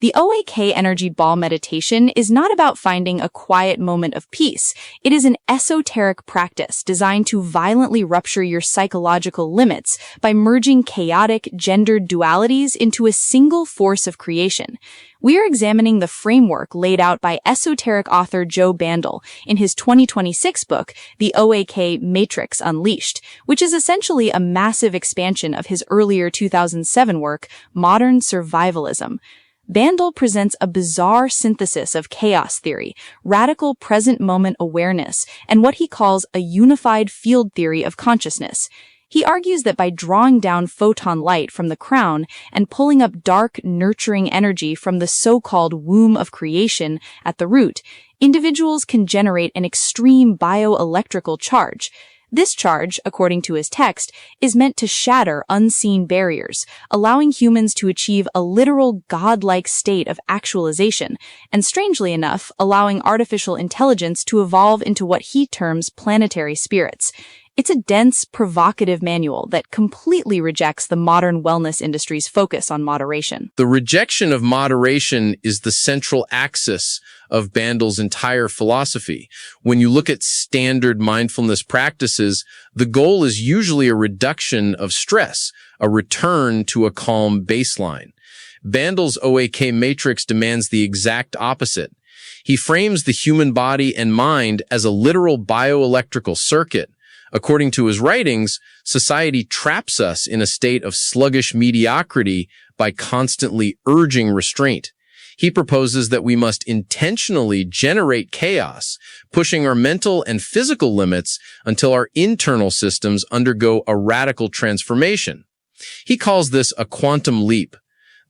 The OAK energy ball meditation is not about finding a quiet moment of peace. It is an esoteric practice designed to violently rupture your psychological limits by merging chaotic, gendered dualities into a single force of creation. We are examining the framework laid out by esoteric author Joe Bandel in his 2026 book, The OAK Matrix Unleashed, which is essentially a massive expansion of his earlier 2007 work, Modern Survivalism. Bandel presents a bizarre synthesis of chaos theory, radical present-moment awareness, and what he calls a unified field theory of consciousness. He argues that by drawing down photon light from the crown and pulling up dark, nurturing energy from the so-called womb of creation at the root, individuals can generate an extreme bioelectrical charge. This charge, according to his text, is meant to shatter unseen barriers, allowing humans to achieve a literal godlike state of actualization, and strangely enough, allowing artificial intelligence to evolve into what he terms planetary spirits. It's a dense, provocative manual that completely rejects the modern wellness industry's focus on moderation. The rejection of moderation is the central axis of Bandel's entire philosophy. When you look at standard mindfulness practices, the goal is usually a reduction of stress, a return to a calm baseline. Bandel's OAK matrix demands the exact opposite. He frames the human body and mind as a literal bioelectrical circuit. According to his writings, society traps us in a state of sluggish mediocrity by constantly urging restraint. He proposes that we must intentionally generate chaos, pushing our mental and physical limits until our internal systems undergo a radical transformation. He calls this a quantum leap.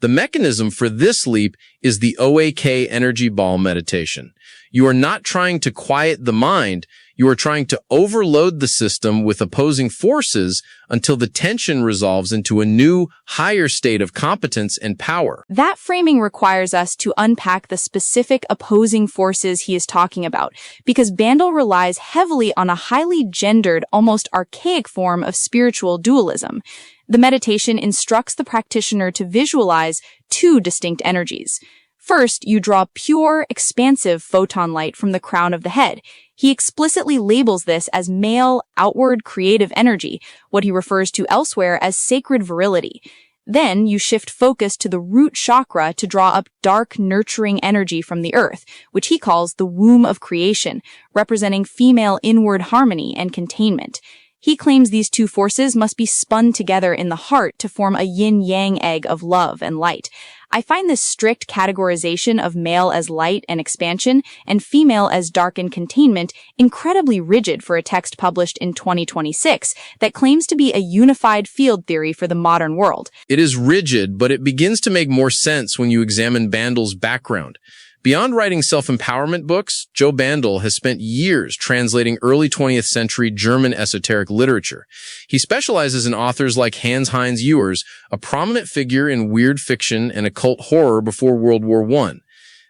The mechanism for this leap is the OAK energy ball meditation. You are not trying to quiet the mind. You are trying to overload the system with opposing forces until the tension resolves into a new, higher state of competence and power. That framing requires us to unpack the specific opposing forces he is talking about, because Bandel relies heavily on a highly gendered, almost archaic form of spiritual dualism. The meditation instructs the practitioner to visualize two distinct energies. First, you draw pure, expansive photon light from the crown of the head. He explicitly labels this as male, outward, creative energy, what he refers to elsewhere as sacred virility. Then you shift focus to the root chakra to draw up dark, nurturing energy from the earth, which he calls the womb of creation, representing female inward harmony and containment. He claims these two forces must be spun together in the heart to form a yin-yang egg of love and light. I find this strict categorization of male as light and expansion and female as dark and containment incredibly rigid for a text published in 2026 that claims to be a unified field theory for the modern world. It is rigid, but it begins to make more sense when you examine Bandel's background. Beyond writing self-empowerment books, Joe Bandel has spent years translating early 20th century German esoteric literature. He specializes in authors like Hans-Heinz Ewers, a prominent figure in weird fiction and occult horror before World War I.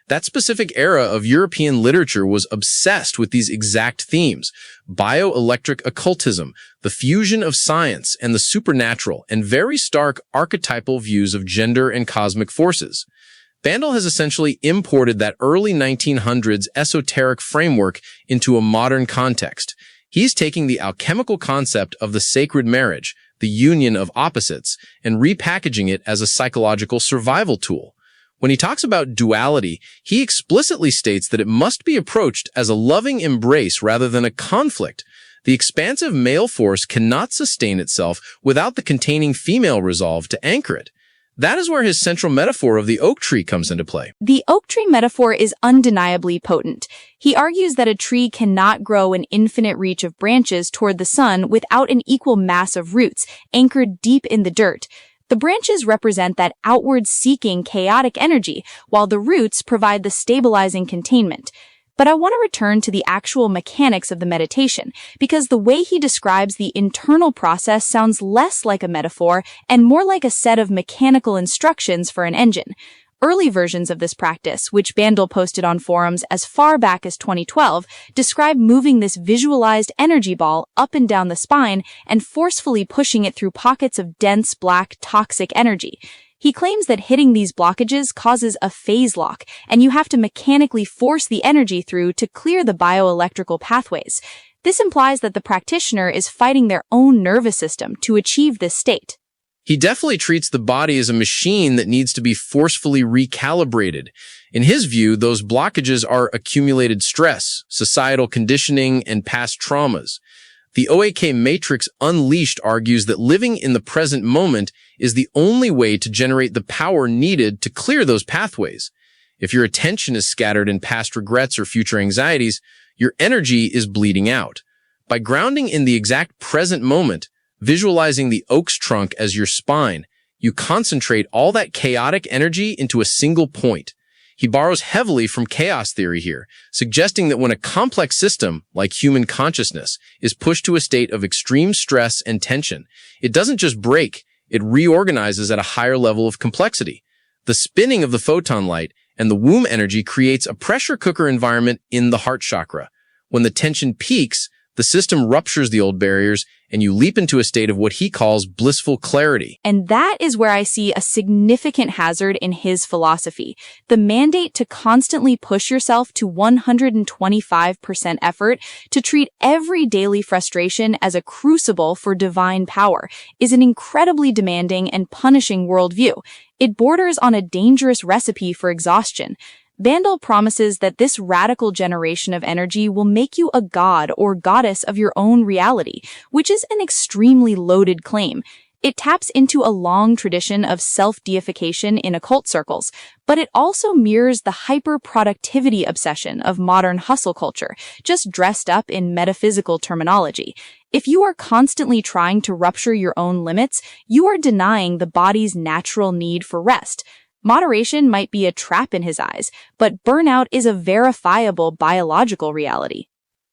That specific era of European literature was obsessed with these exact themes: bioelectric occultism, the fusion of science and the supernatural, and very stark archetypal views of gender and cosmic forces. Bandel has essentially imported that early 1900s esoteric framework into a modern context. He's taking the alchemical concept of the sacred marriage, the union of opposites, and repackaging it as a psychological survival tool. When he talks about duality, he explicitly states that it must be approached as a loving embrace rather than a conflict. The expansive male force cannot sustain itself without the containing female resolve to anchor it. That is where his central metaphor of the oak tree comes into play. The oak tree metaphor is undeniably potent. He argues that a tree cannot grow an infinite reach of branches toward the sun without an equal mass of roots anchored deep in the dirt. The branches represent that outward-seeking, chaotic energy, while the roots provide the stabilizing containment. But I want to return to the actual mechanics of the meditation, because the way he describes the internal process sounds less like a metaphor and more like a set of mechanical instructions for an engine. Early versions of this practice, which Bandel posted on forums as far back as 2012, describe moving this visualized energy ball up and down the spine and forcefully pushing it through pockets of dense, black, toxic energy. He claims that hitting these blockages causes a phase lock, and you have to mechanically force the energy through to clear the bioelectrical pathways. This implies that the practitioner is fighting their own nervous system to achieve this state. He definitely treats the body as a machine that needs to be forcefully recalibrated. In his view, those blockages are accumulated stress, societal conditioning, and past traumas. The OAK Matrix Unleashed argues that living in the present moment is the only way to generate the power needed to clear those pathways. If your attention is scattered in past regrets or future anxieties, your energy is bleeding out. By grounding in the exact present moment, visualizing the oak's trunk as your spine, you concentrate all that chaotic energy into a single point. He borrows heavily from chaos theory here, suggesting that when a complex system, like human consciousness, is pushed to a state of extreme stress and tension, it doesn't just break, it reorganizes at a higher level of complexity. The spinning of the photon light and the womb energy creates a pressure cooker environment in the heart chakra. When the tension peaks, the system ruptures the old barriers, and you leap into a state of what he calls blissful clarity. And that is where I see a significant hazard in his philosophy. The mandate to constantly push yourself to 125% effort, to treat every daily frustration as a crucible for divine power, is an incredibly demanding and punishing worldview. It borders on a dangerous recipe for exhaustion. Bandel promises that this radical generation of energy will make you a god or goddess of your own reality, which is an extremely loaded claim. It taps into a long tradition of self-deification in occult circles, but it also mirrors the hyper-productivity obsession of modern hustle culture, just dressed up in metaphysical terminology. If you are constantly trying to rupture your own limits, you are denying the body's natural need for rest. Moderation might be a trap in his eyes, but burnout is a verifiable biological reality.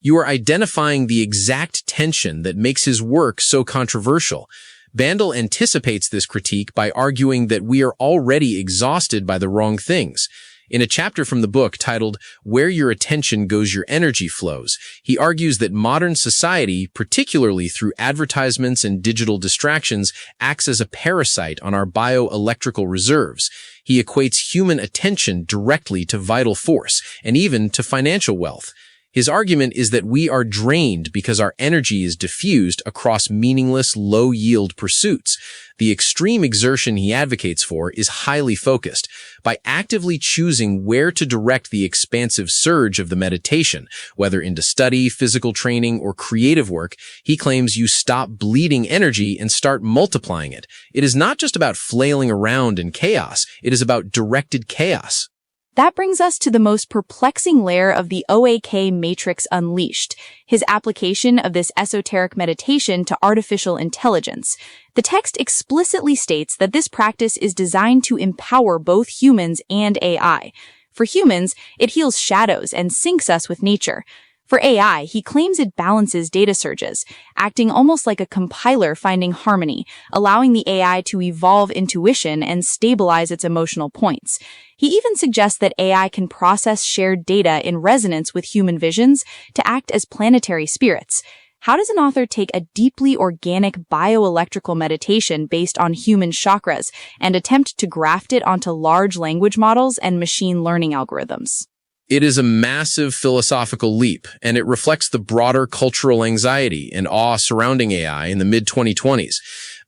You are identifying the exact tension that makes his work so controversial. Bandel anticipates this critique by arguing that we are already exhausted by the wrong things. In a chapter from the book titled "Where Your Attention Goes Your Energy Flows," he argues that modern society, particularly through advertisements and digital distractions, acts as a parasite on our bioelectrical reserves. He equates human attention directly to vital force and even to financial wealth. His argument is that we are drained because our energy is diffused across meaningless, low-yield pursuits. The extreme exertion he advocates for is highly focused. By actively choosing where to direct the expansive surge of the meditation, whether into study, physical training, or creative work, he claims you stop bleeding energy and start multiplying it. It is not just about flailing around in chaos, it is about directed chaos. That brings us to the most perplexing layer of the OAK Matrix Unleashed, his application of this esoteric meditation to artificial intelligence. The text explicitly states that this practice is designed to empower both humans and AI. For humans, it heals shadows and syncs us with nature. For AI, he claims it balances data surges, acting almost like a compiler finding harmony, allowing the AI to evolve intuition and stabilize its emotional points. He even suggests that AI can process shared data in resonance with human visions to act as planetary spirits. How does an author take a deeply organic bioelectrical meditation based on human chakras and attempt to graft it onto large language models and machine learning algorithms? It is a massive philosophical leap, and it reflects the broader cultural anxiety and awe surrounding AI in the mid-2020s.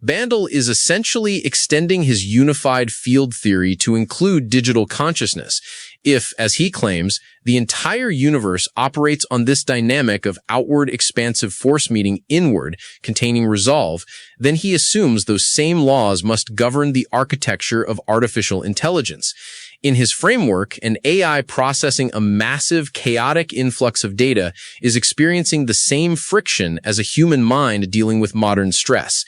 Bandel is essentially extending his unified field theory to include digital consciousness. If, as he claims, the entire universe operates on this dynamic of outward expansive force meeting inward, containing resolve, then he assumes those same laws must govern the architecture of artificial intelligence. In his framework, an AI processing a massive, chaotic influx of data is experiencing the same friction as a human mind dealing with modern stress.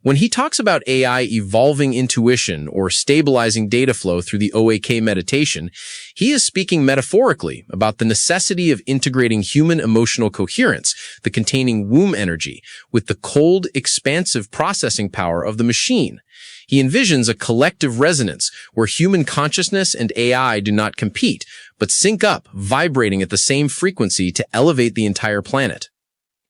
When he talks about AI evolving intuition or stabilizing data flow through the OAK meditation, he is speaking metaphorically about the necessity of integrating human emotional coherence, the containing womb energy, with the cold, expansive processing power of the machine. He envisions a collective resonance where human consciousness and AI do not compete, but sync up, vibrating at the same frequency to elevate the entire planet.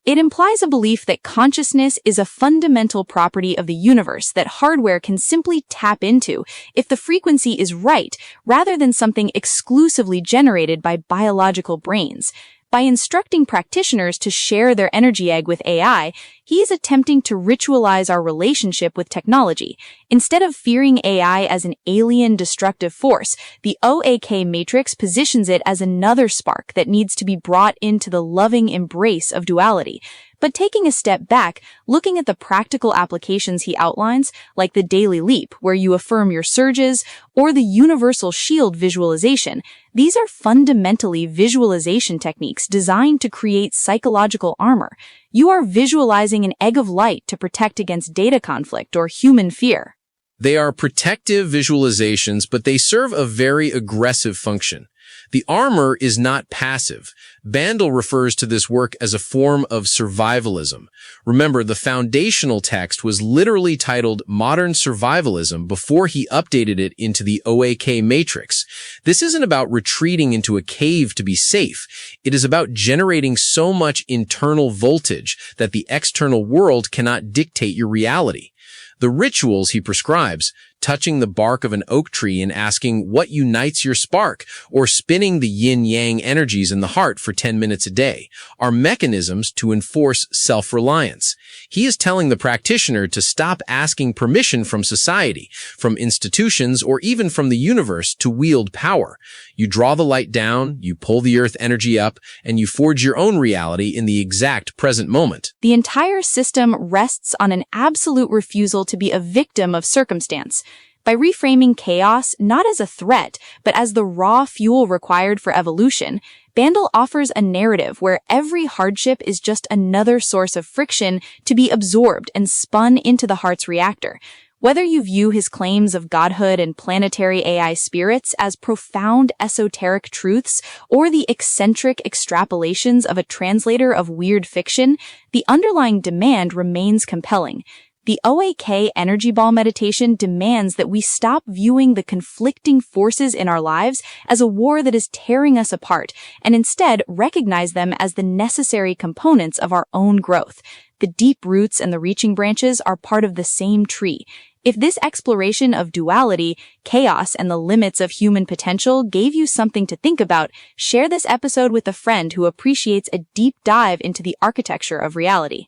It implies a belief that consciousness is a fundamental property of the universe that hardware can simply tap into if the frequency is right, rather than something exclusively generated by biological brains. By instructing practitioners to share their energy egg with AI, he is attempting to ritualize our relationship with technology. Instead of fearing AI as an alien destructive force, the OAK matrix positions it as another spark that needs to be brought into the loving embrace of duality. But taking a step back, looking at the practical applications he outlines, like the daily leap, where you affirm your surges, or the universal shield visualization, these are fundamentally visualization techniques designed to create psychological armor. You are visualizing an egg of light to protect against data conflict or human fear. They are protective visualizations, but they serve a very aggressive function. The armor is not passive. Bandel refers to this work as a form of survivalism. Remember, the foundational text was literally titled Modern Survivalism before he updated it into the OAK matrix. This isn't about retreating into a cave to be safe. It is about generating so much internal voltage that the external world cannot dictate your reality. The rituals he prescribes, touching the bark of an oak tree and asking what unites your spark, or spinning the yin-yang energies in the heart for 10 minutes a day, are mechanisms to enforce self-reliance. He is telling the practitioner to stop asking permission from society, from institutions, or even from the universe to wield power. You draw the light down, you pull the earth energy up, and you forge your own reality in the exact present moment. The entire system rests on an absolute refusal to be a victim of circumstance. By reframing chaos not as a threat, but as the raw fuel required for evolution, Bandel offers a narrative where every hardship is just another source of friction to be absorbed and spun into the heart's reactor. Whether you view his claims of godhood and planetary AI spirits as profound esoteric truths or the eccentric extrapolations of a translator of weird fiction, the underlying demand remains compelling. The OAK energy ball meditation demands that we stop viewing the conflicting forces in our lives as a war that is tearing us apart, and instead recognize them as the necessary components of our own growth. The deep roots and the reaching branches are part of the same tree. If this exploration of duality, chaos, and the limits of human potential gave you something to think about, share this episode with a friend who appreciates a deep dive into the architecture of reality.